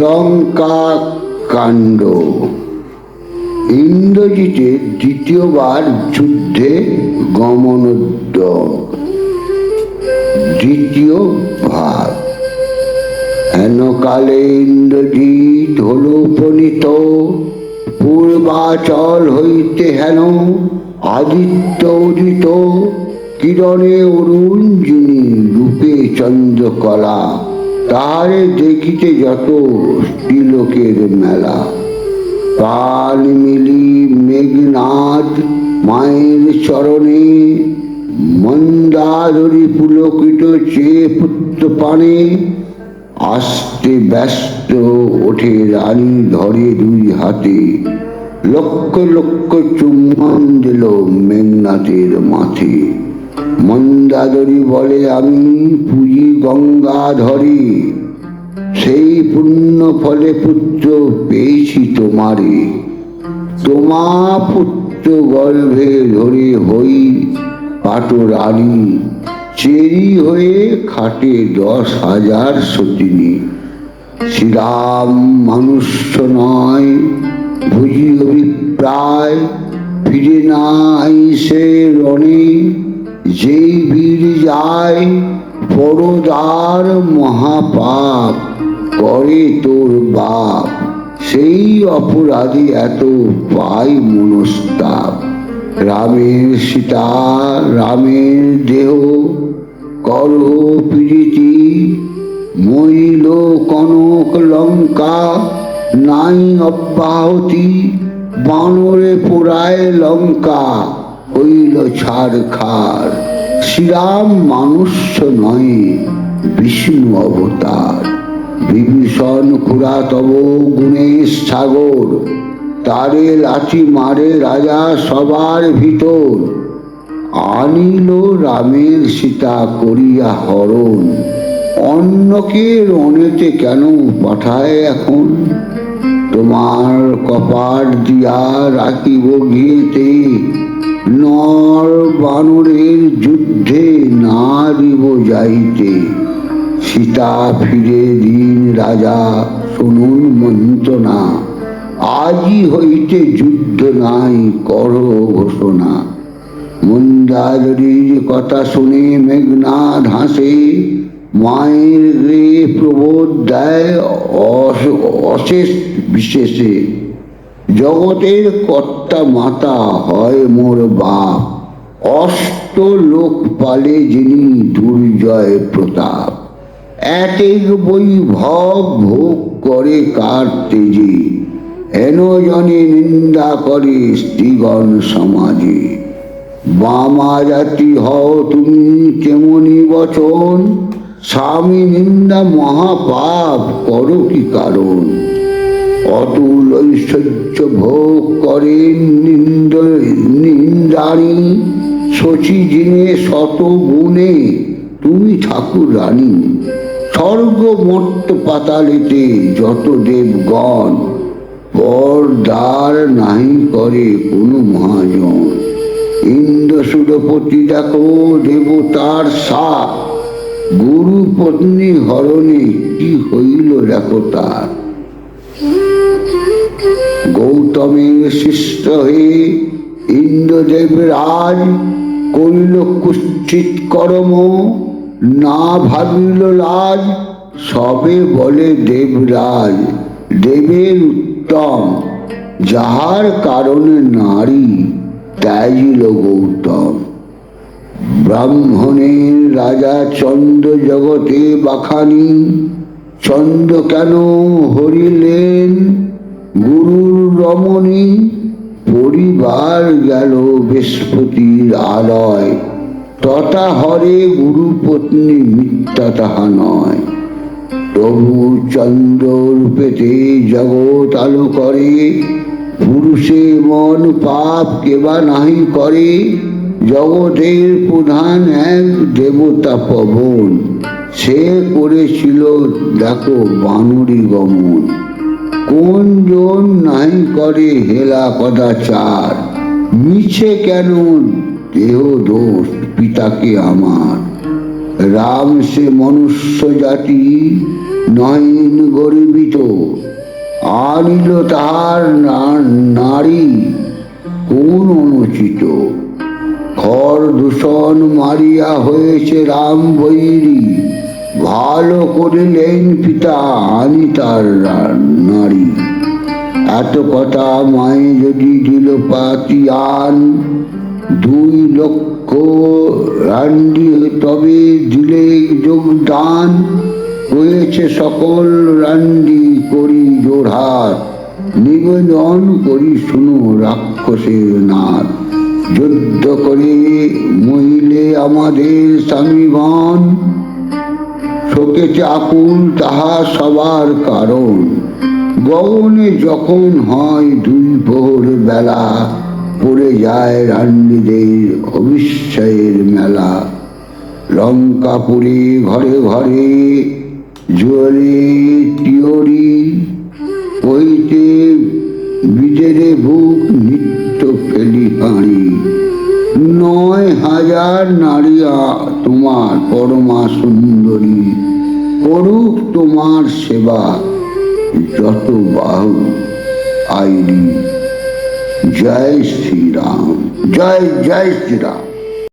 লঙ্কা কাণ্ড। ইন্দ্রজিতের দ্বিতীয়বার যুদ্ধে গমনোদ্যোগ। দ্বিতীয় ভাগ। হেনকালে ইন্দ্রজিৎ হল উপনীত পূর্বাচল হইতে হেন আদিত্য উদিত কিরণে অরুণ যিনি রূপে চন্দ্রকলা, তাহারে দেখিতে যত স্ত্রীলোকের মেলা। প্রাণ মিলি মেঘনাদ মায়ের চরণে, মন্দাদরি পুলকিত চেয়ে পুত্র পানে। আস্তে ব্যস্ত ওঠে রানী ধরে দুই হাতে, লক্ষ লক্ষ চুম্বন দিল মেঘনাথের মাথে। মন্দাদরি বলে আমি পুজি গঙ্গা ধরে, সেই পুণ্য ফলে পুত্র পেয়েছি তোমারে। তোমা পুত্র গর্ভে ধরে হই পাট রানী, চেরি হয়ে খাটে 10,000 সতিনী। শ্রীরাম মনুষ্য নয় বুঝি অভিপ্রায়, ফিরে নাই সে রণে যেই বীর যায়। পরদার মহাপাপ করে তোর বাপ, সেই অপরাধী এত পাই মনস্তাপ। রামের সীতা রামের দেহ করহ প্রীতি, মইল কনক লঙ্কা নাই অব্যাহতি। বানরে পোড়ায় লঙ্কা হইল ছারখার, শ্রীরাম মানুষ্য নয় বিষ্ণু অবতার। বিভীষণ খুড়া তব গুণেশ সাগর, তারে লাঠি মারে রাজা সবার ভিতর। আনিল রামের সীতা করিয়া হরণ, অন্যকে রণেতে কেন পাঠায় এখন। তোমার কপাট দিয়া রাখিব গিয়েতে, নর বানরের যুদ্ধে না দিব যাইতে। সীতা ফিরে দিন রাজা শুনুন মন্ত্রণা, আজই হইতে যুদ্ধ নাই করো ঘোষণা। মন্দাদরির কথা শুনে মেঘনাদ হাসে, মায়ের রে প্রবোধ দেয় অশেষ বিশেষে। জগতের কর্তা মাতা হয় মোর বাপ, অষ্ট লোক পালে যিনি দুর্জয় প্রতাপ। একেক বৈভব ভোগ করে কার তেজে, হেন জনে নিন্দা করে স্ত্রীগণ সমাজে। বামা জাতি হও তুমি কেমনি বচন, স্বামী নিন্দা মহাপাপ করো কি কারণ। অতুল ঐশ্বর্য ভোগ করেন নিন্দানি, শচী জিনে শত গুণে তুমি ঠাকুর রানী। স্বর্গ মর্ত পাতালেতে যত দেবগণ, পরদার নাহি করে কোনো মহাজন। ইন্দ্র সুরপতি দেখো দেবতার সাপ, গুরু পত্নী হরণে কি হইল দেখো তার। গৌতমের শিষ্য হয়ে ইন্দ্রদেব রাজ, করিল কুৎসিত কর্ম না ভাবিল লাজ। সবে বলে দেবরাজ দেবের উত্তম, যাহার কারণে নারী ত্যাজিল গৌতম। ব্রাহ্মণের রাজা চন্দ্র জগতে বাখানি, চন্দ্র কেন হরিলেন গুরুর রমণী। পরিবার গেল বৃহস্পতির আলয়, তথা হরে গুরু পত্নী মিথ্যা তাহা নয়। প্রভু চন্দ্র রূপেতে জগৎ আলো করে, পুরুষে মন পাপ কেবা নাহি করে। জগতের প্রধান এক দেবতা পবন, সে করেছিল দেখো বানরি গমন। কোন জন নাই করে হেলা কদাচার, মিছে কেন দেহ দোষ পিতাকে আমার। রাম সে মনুষ্য জাতি নয়ন গর্বিত, আনিল তাহার নারী কোন অনুচিত। খর দূষণ মারিয়া হয়েছে রাম বৈরী, ভালো করিলেন পিতা আনি তার নারী। এত কথা মায়ে যদি দিল পাতিয়ান, 2,00,000 রান্ডি তবে দিলে যোগদান। হয়েছে সকল রান্ডি করি জোড়হাত, নিবেদন করি শুনো রাক্ষসের নাথ। যুদ্ধ করে মহিলে আমাদের স্বামীগণ, শোকেছে আকুল তাহা সবার কারণ। গগনে যখন হয় 2 প্রহর বেলা, পড়ে যায় রান্ডিদের অবিশ্বাসের মেলা। লঙ্কাপুরে ঘরে ঘরে জুয়ারে তিওরি, কইতে বিজেরে বুক নিত্য ফেলি হাঁড়ি। 9,000 নারীয়া তোমার পরমা সুন্দরী, করুক তোমার সেবা যত বাহু আইরি। জয় শ্রীরাম, জয় জয় শ্রীরাম।